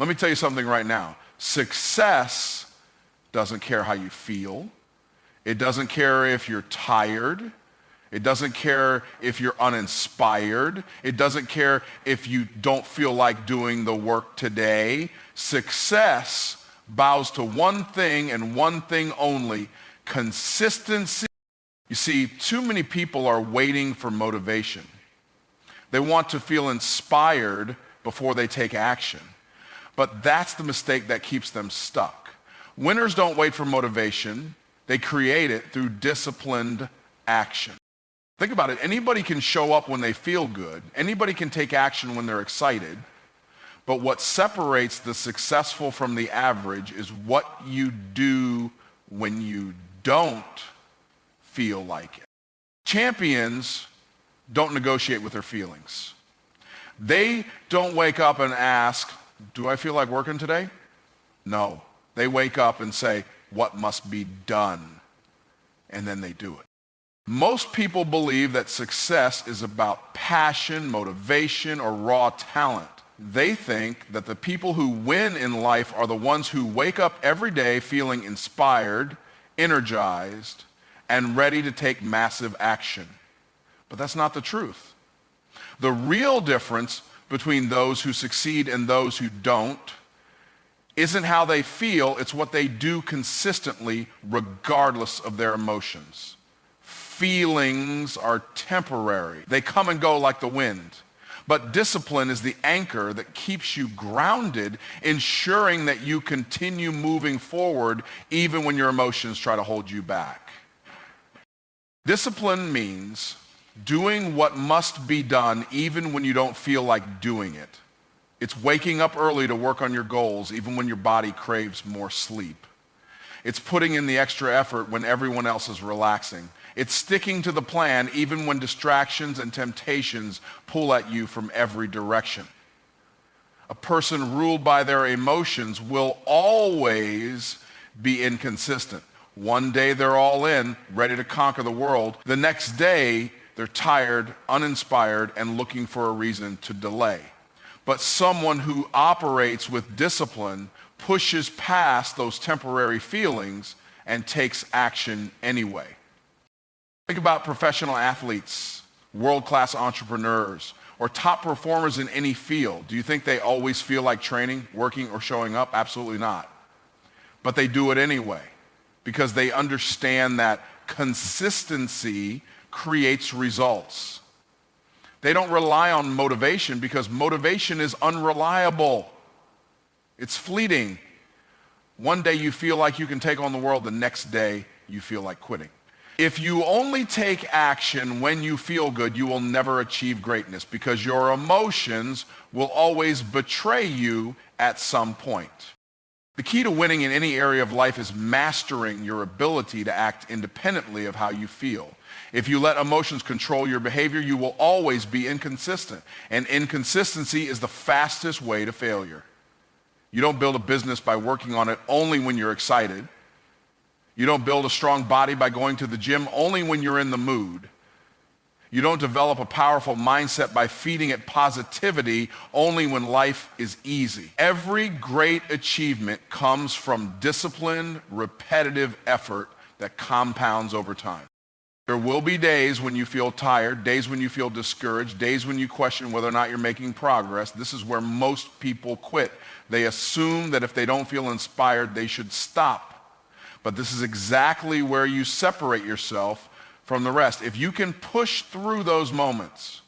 Let me tell you something right now. Success doesn't care how you feel. It doesn't care if you're tired. It doesn't care if you're uninspired. It doesn't care if you don't feel like doing the work today. Success bows to one thing and one thing only: consistency. You see, too many people are waiting for motivation. They want to feel inspired before they take action. But that's the mistake that keeps them stuck. Winners don't wait for motivation. They create it through disciplined action. Think about it. Anybody can show up when they feel good. Anybody can take action when they're excited. But what separates the successful from the average is what you do when you don't feel like it. Champions don't negotiate with their feelings. They don't wake up and ask, do I feel like working today? No. They wake up and say, what must be done? And then they do it. Most people believe that success is about passion, motivation, or raw talent. They think that the people who win in life are the ones who wake up every day feeling inspired, energized, and ready to take massive action. But that's not the truth. The real difference between those who succeed and those who don't isn't how they feel, it's what they do consistently regardless of their emotions. Feelings are temporary. They come and go like the wind. But discipline is the anchor that keeps you grounded, ensuring that you continue moving forward even when your emotions try to hold you back. Discipline means doing what must be done even when you don't feel like doing it. It's waking up early to work on your goals even when your body craves more sleep. It's putting in the extra effort when everyone else is relaxing. It's sticking to the plan even when distractions and temptations pull at you from every direction. A person ruled by their emotions will always be inconsistent. One day they're all in, ready to conquer the world. The next day, they're tired, uninspired, and looking for a reason to delay. But someone who operates with discipline pushes past those temporary feelings and takes action anyway. Think about professional athletes, world-class entrepreneurs, or top performers in any field. Do you think they always feel like training, working, or showing up? Absolutely not. But they do it anyway because they understand that consistency creates results. They don't rely on motivation because motivation is unreliable. It's fleeting. One day you feel like you can take on the world, the next day you feel like quitting. If you only take action when you feel good, you will never achieve greatness because your emotions will always betray you at some point. The key to winning in any area of life is mastering your ability to act independently of how you feel. If you let emotions control your behavior, you will always be inconsistent. And inconsistency is the fastest way to failure. You don't build a business by working on it only when you're excited. You don't build a strong body by going to the gym only when you're in the mood. You don't develop a powerful mindset by feeding it positivity only when life is easy. Every great achievement comes from disciplined, repetitive effort that compounds over time. There will be days when you feel tired, days when you feel discouraged, days when you question whether or not you're making progress. This is where most people quit. They assume that if they don't feel inspired, they should stop. But this is exactly where you separate yourself from the rest. If you can push through those moments,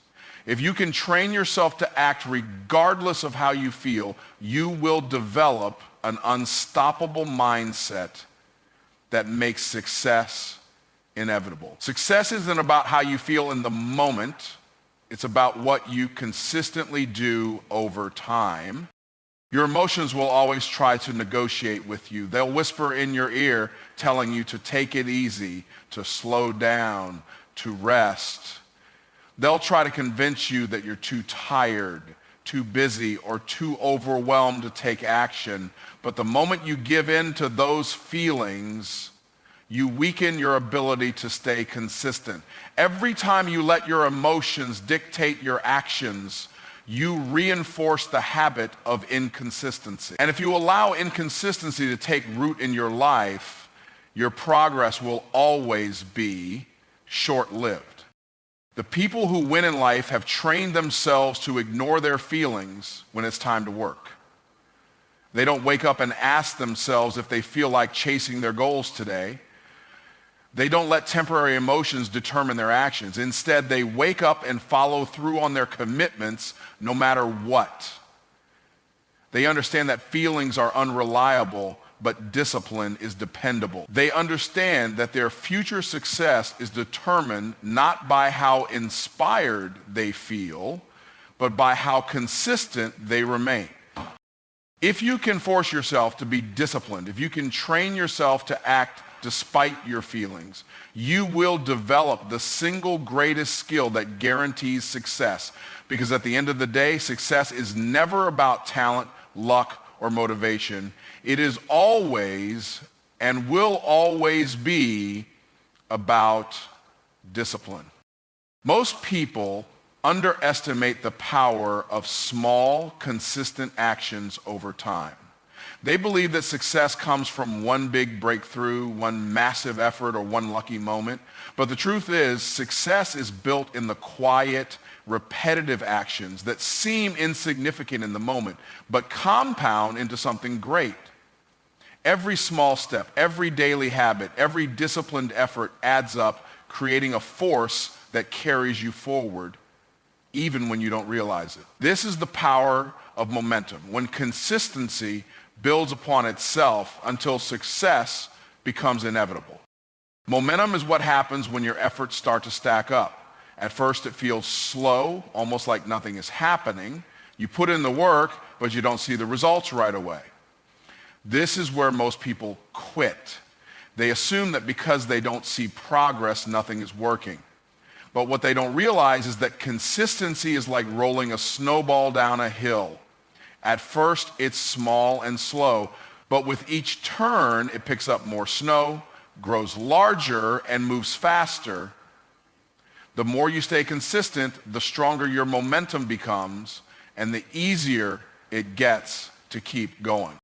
if you can train yourself to act regardless of how you feel, you will develop an unstoppable mindset that makes success inevitable. Success isn't about how you feel in the moment. It's about what you consistently do over time. Your emotions will always try to negotiate with you. They'll whisper in your ear, telling you to take it easy, to slow down, to rest. They'll try to convince you that you're too tired, too busy, or too overwhelmed to take action. But the moment you give in to those feelings, you weaken your ability to stay consistent. Every time you let your emotions dictate your actions, you reinforce the habit of inconsistency. And if you allow inconsistency to take root in your life, your progress will always be short-lived. The people who win in life have trained themselves to ignore their feelings when it's time to work. They don't wake up and ask themselves if they feel like chasing their goals today. They don't let temporary emotions determine their actions. Instead, they wake up and follow through on their commitments no matter what. They understand that feelings are unreliable, but discipline is dependable. They understand that their future success is determined not by how inspired they feel, but by how consistent they remain. If you can force yourself to be disciplined, if you can train yourself to act despite your feelings, you will develop the single greatest skill that guarantees success. Because at the end of the day, success is never about talent, luck, or motivation. It is always and will always be about discipline. Most people underestimate the power of small, consistent actions over time. They believe that success comes from one big breakthrough, one massive effort, or one lucky moment. But the truth is, success is built in the quiet, repetitive actions that seem insignificant in the moment, but compound into something great. Every small step, every daily habit, every disciplined effort adds up, creating a force that carries you forward, even when you don't realize it. This is the power of momentum, when consistency builds upon itself until success becomes inevitable. Momentum is what happens when your efforts start to stack up. At first it feels slow, almost like nothing is happening. You put in the work, but you don't see the results right away. This is where most people quit. They assume that because they don't see progress, nothing is working. But what they don't realize is that consistency is like rolling a snowball down a hill. At first, it's small and slow, but with each turn, it picks up more snow, grows larger, and moves faster. The more you stay consistent, the stronger your momentum becomes, and the easier it gets to keep going.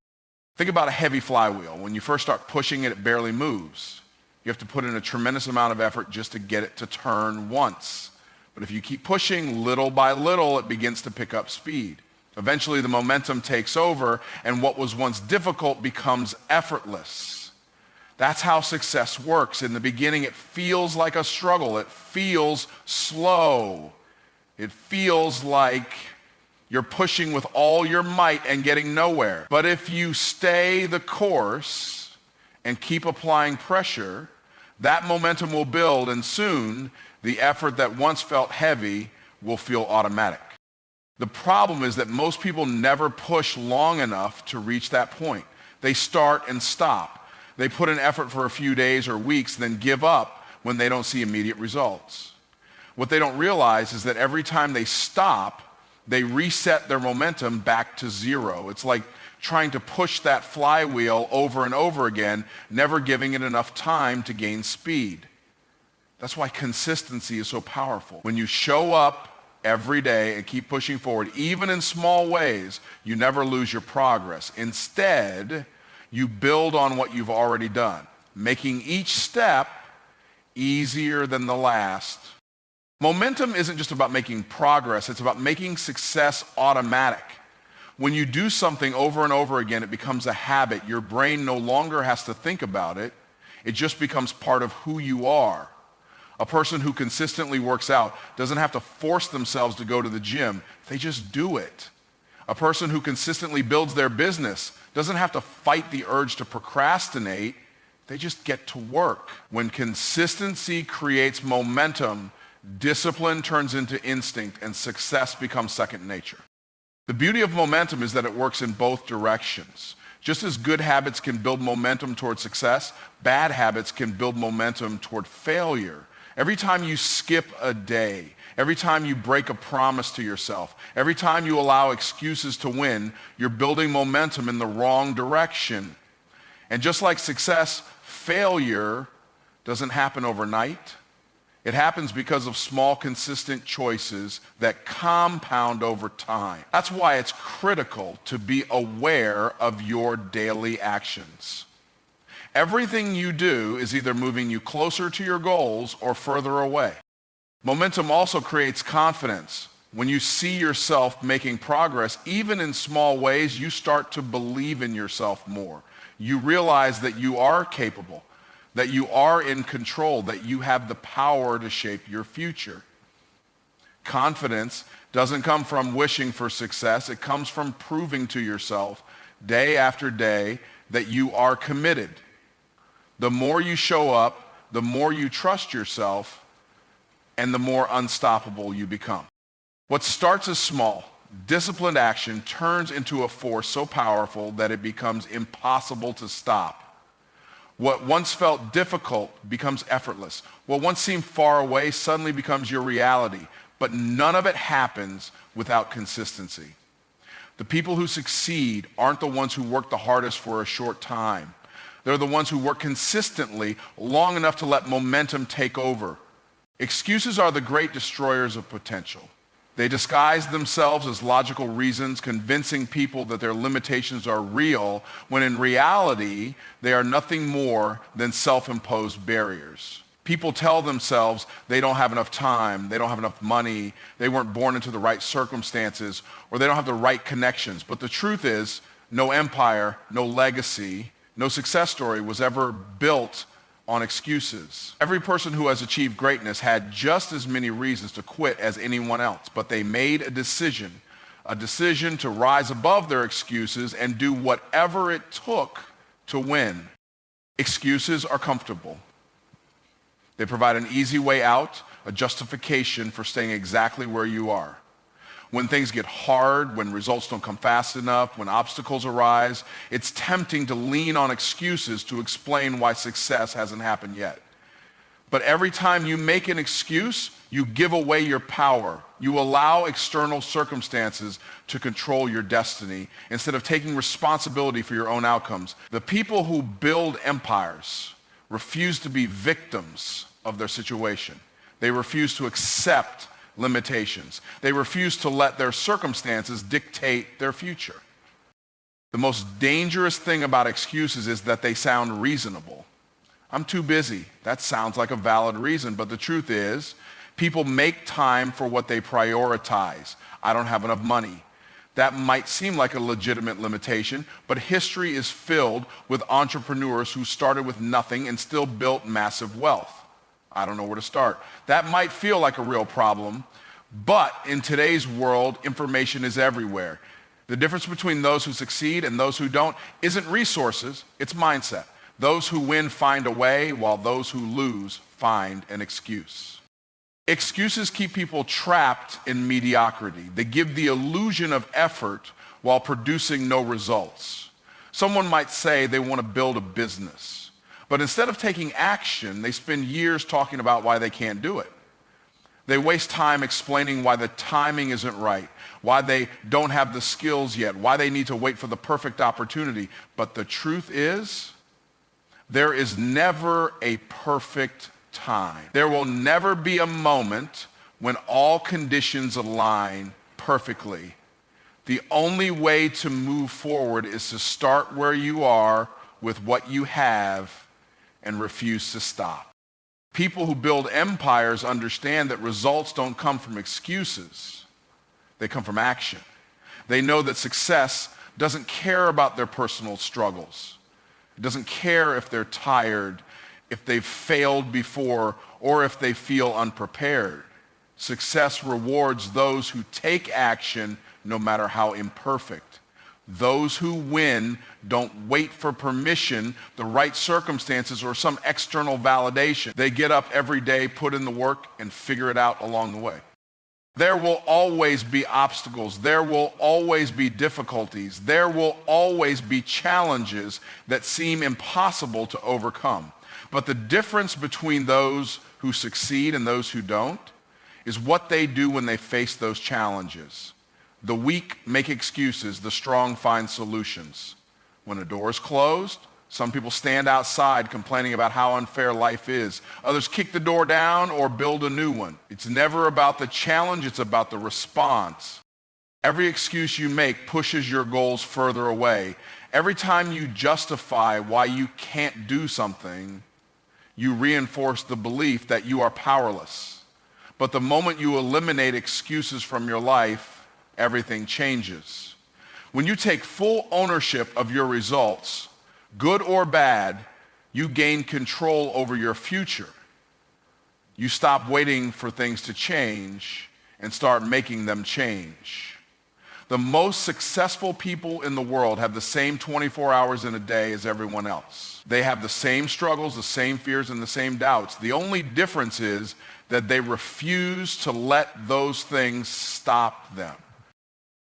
Think about a heavy flywheel. When you first start pushing it, it barely moves. You have to put in a tremendous amount of effort just to get it to turn once. But if you keep pushing little by little, it begins to pick up speed. Eventually, the momentum takes over, and what was once difficult becomes effortless. That's how success works. In the beginning, it feels like a struggle. It feels slow. It feels like you're pushing with all your might and getting nowhere. But if you stay the course and keep applying pressure, that momentum will build, and soon the effort that once felt heavy will feel automatic. The problem is that most people never push long enough to reach that point. They start and stop. They put in effort for a few days or weeks, then give up when they don't see immediate results. What they don't realize is that every time they stop, they reset their momentum back to zero. It's like trying to push that flywheel over and over again, never giving it enough time to gain speed. That's why consistency is so powerful. When you show up every day and keep pushing forward, even in small ways, you never lose your progress. Instead, you build on what you've already done, making each step easier than the last. Momentum isn't just about making progress, it's about making success automatic. When you do something over and over again, it becomes a habit. Your brain no longer has to think about it. It just becomes part of who you are. A person who consistently works out doesn't have to force themselves to go to the gym. They just do it. A person who consistently builds their business doesn't have to fight the urge to procrastinate. They just get to work. When consistency creates momentum, discipline turns into instinct, and success becomes second nature. The beauty of momentum is that it works in both directions. Just as good habits can build momentum toward success, bad habits can build momentum toward failure. Every time you skip a day, every time you break a promise to yourself, every time you allow excuses to win, you're building momentum in the wrong direction. And just like success, failure doesn't happen overnight. It happens because of small, consistent choices that compound over time. That's why it's critical to be aware of your daily actions. Everything you do is either moving you closer to your goals or further away. Momentum also creates confidence. When you see yourself making progress, even in small ways, you start to believe in yourself more. You realize that you are capable, that you are in control, that you have the power to shape your future. Confidence doesn't come from wishing for success. It comes from proving to yourself day after day that you are committed. The more you show up, the more you trust yourself, and the more unstoppable you become. What starts as small, disciplined action turns into a force so powerful that it becomes impossible to stop. What once felt difficult becomes effortless. What once seemed far away suddenly becomes your reality. But none of it happens without consistency. The people who succeed aren't the ones who work the hardest for a short time. They're the ones who work consistently long enough to let momentum take over. Excuses are the great destroyers of potential. They disguise themselves as logical reasons, convincing people that their limitations are real, when in reality, they are nothing more than self-imposed barriers. People tell themselves they don't have enough time, they don't have enough money, they weren't born into the right circumstances, or they don't have the right connections. But the truth is, no empire, no legacy, no success story was ever built on excuses. Every person who has achieved greatness had just as many reasons to quit as anyone else, but they made a decision to rise above their excuses and do whatever it took to win. Excuses are comfortable. They provide an easy way out, a justification for staying exactly where you are. When things get hard, when results don't come fast enough, when obstacles arise, it's tempting to lean on excuses to explain why success hasn't happened yet. But every time you make an excuse, you give away your power. You allow external circumstances to control your destiny instead of taking responsibility for your own outcomes. The people who build empires refuse to be victims of their situation. They refuse to accept limitations. They refuse to let their circumstances dictate their future. The most dangerous thing about excuses is that they sound reasonable. I'm too busy. That sounds like a valid reason, but the truth is, people make time for what they prioritize. I don't have enough money. That might seem like a legitimate limitation, but history is filled with entrepreneurs who started with nothing and still built massive wealth. I don't know where to start. That might feel like a real problem, but in today's world, information is everywhere. The difference between those who succeed and those who don't isn't resources, it's mindset. Those who win find a way, while those who lose find an excuse. Excuses keep people trapped in mediocrity. They give the illusion of effort while producing no results. Someone might say they want to build a business. But instead of taking action, they spend years talking about why they can't do it. They waste time explaining why the timing isn't right, why they don't have the skills yet, why they need to wait for the perfect opportunity. But the truth is, there is never a perfect time. There will never be a moment when all conditions align perfectly. The only way to move forward is to start where you are with what you have and refuse to stop. People who build empires understand that results don't come from excuses. They come from action. They know that success doesn't care about their personal struggles. It doesn't care if they're tired, if they've failed before, or if they feel unprepared. Success rewards those who take action no matter how imperfect. Those who win don't wait for permission, the right circumstances, or some external validation. They get up every day, put in the work, and figure it out along the way. There will always be obstacles. There will always be difficulties. There will always be challenges that seem impossible to overcome. But the difference between those who succeed and those who don't is what they do when they face those challenges. The weak make excuses, the strong find solutions. When a door is closed, Some people stand outside complaining about how unfair life is. Others kick the door down or build a new one. It's never about the challenge, it's about the response. Every excuse you make pushes your goals further away. Every time you justify why you can't do something, you reinforce the belief that you are powerless. But the moment you eliminate excuses from your life, everything changes. When you take full ownership of your results, good or bad, you gain control over your future. You stop waiting for things to change and start making them change. The most successful people in the world have the same 24 hours in a day as everyone else. They have the same struggles, the same fears, and the same doubts. The only difference is that they refuse to let those things stop them.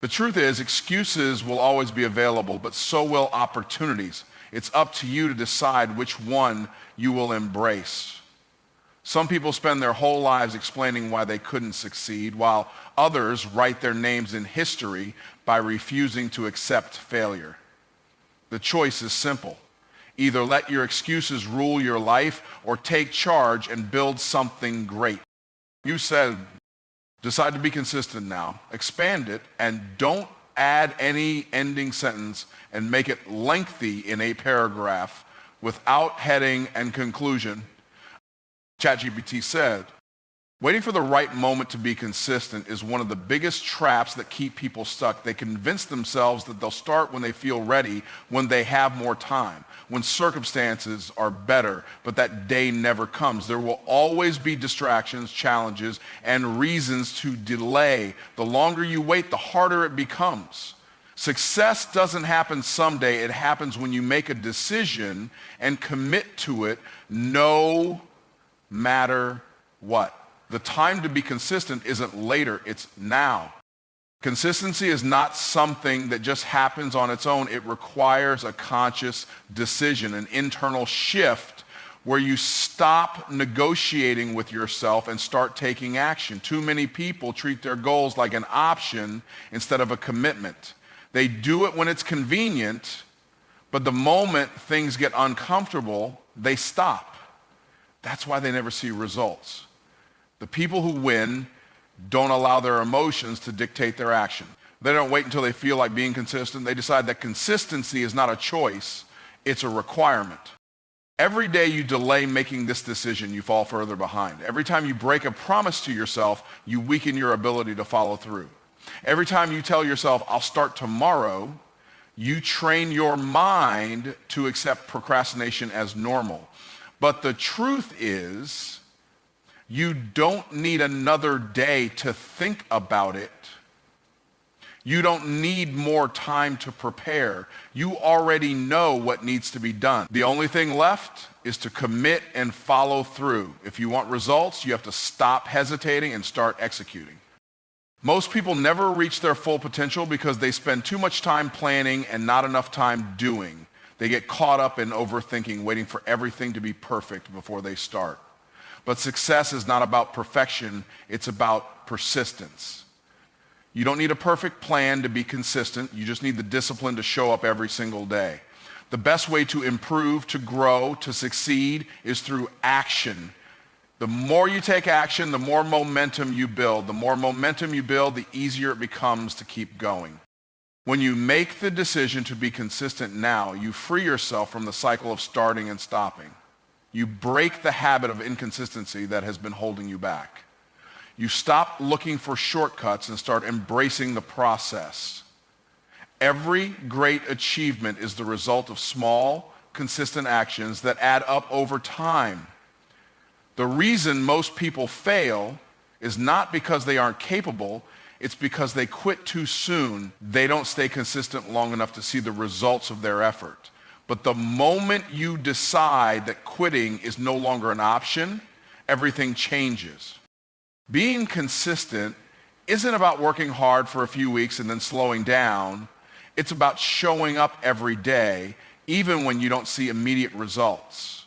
The truth is, excuses will always be available, but so will opportunities. It's up to you to decide which one you will embrace. Some people spend their whole lives explaining why they couldn't succeed, while others write their names in history by refusing to accept failure. The choice is simple. Either let your excuses rule your life or take charge and build something great. You said, decide to be consistent now. Expand it and don't add any ending sentence and make it lengthy in a paragraph without heading and conclusion. ChatGPT said, waiting for the right moment to be consistent is one of the biggest traps that keep people stuck. They convince themselves that they'll start when they feel ready, when they have more time, when circumstances are better, but that day never comes. There will always be distractions, challenges, and reasons to delay. The longer you wait, the harder it becomes. Success doesn't happen someday. It happens when you make a decision and commit to it no matter what. The time to be consistent isn't later, it's now. Consistency is not something that just happens on its own. It requires a conscious decision, an internal shift where you stop negotiating with yourself and start taking action. Too many people treat their goals like an option instead of a commitment. They do it when it's convenient, but the moment things get uncomfortable, they stop. That's why they never see results. The people who win don't allow their emotions to dictate their action. They don't wait until they feel like being consistent. They decide that consistency is not a choice, it's a requirement. Every day you delay making this decision, you fall further behind. Every time you break a promise to yourself, you weaken your ability to follow through. Every time you tell yourself, I'll start tomorrow, you train your mind to accept procrastination as normal. But the truth is, you don't need another day to think about it. You don't need more time to prepare. You already know what needs to be done. The only thing left is to commit and follow through. If you want results, you have to stop hesitating and start executing. Most people never reach their full potential because they spend too much time planning and not enough time doing. They get caught up in overthinking, waiting for everything to be perfect before they start. But success is not about perfection, it's about persistence. You don't need a perfect plan to be consistent, you just need the discipline to show up every single day. The best way to improve, to grow, to succeed is through action. The more you take action, the more momentum you build. The more momentum you build, the easier it becomes to keep going. When you make the decision to be consistent now, you free yourself from the cycle of starting and stopping. You break the habit of inconsistency that has been holding you back. You stop looking for shortcuts and start embracing the process. Every great achievement is the result of small, consistent actions that add up over time. The reason most people fail is not because they aren't capable, it's because they quit too soon. They don't stay consistent long enough to see the results of their effort. But the moment you decide that quitting is no longer an option, everything changes. Being consistent isn't about working hard for a few weeks and then slowing down. It's about showing up every day, even when you don't see immediate results.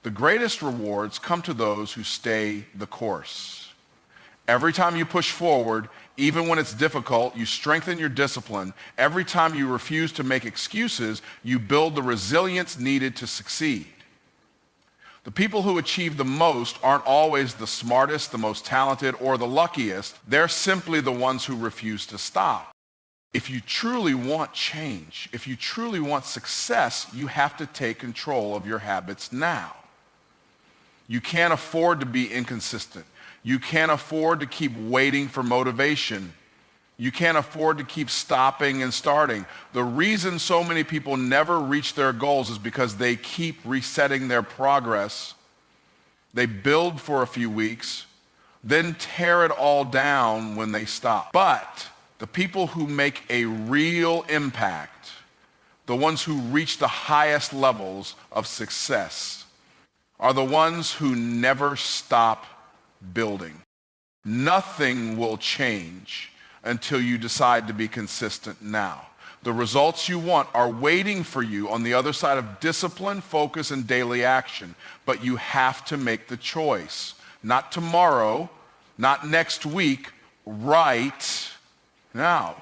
The greatest rewards come to those who stay the course. Every time you push forward, Even when it's difficult, you strengthen your discipline. Every time you refuse to make excuses, you build the resilience needed to succeed. The people who achieve the most aren't always the smartest, the most talented, or the luckiest. They're simply the ones who refuse to stop. If you truly want change, if you truly want success, you have to take control of your habits now. You can't afford to be inconsistent. You can't afford to keep waiting for motivation. You can't afford to keep stopping and starting. The reason so many people never reach their goals is because they keep resetting their progress. They build for a few weeks, then tear it all down when they stop. But the people who make a real impact, the ones who reach the highest levels of success, are the ones who never stop building. Nothing will change until you decide to be consistent now. The results you want are waiting for you on the other side of discipline, focus, and daily action. But you have to make the choice. Not tomorrow, not next week, right now.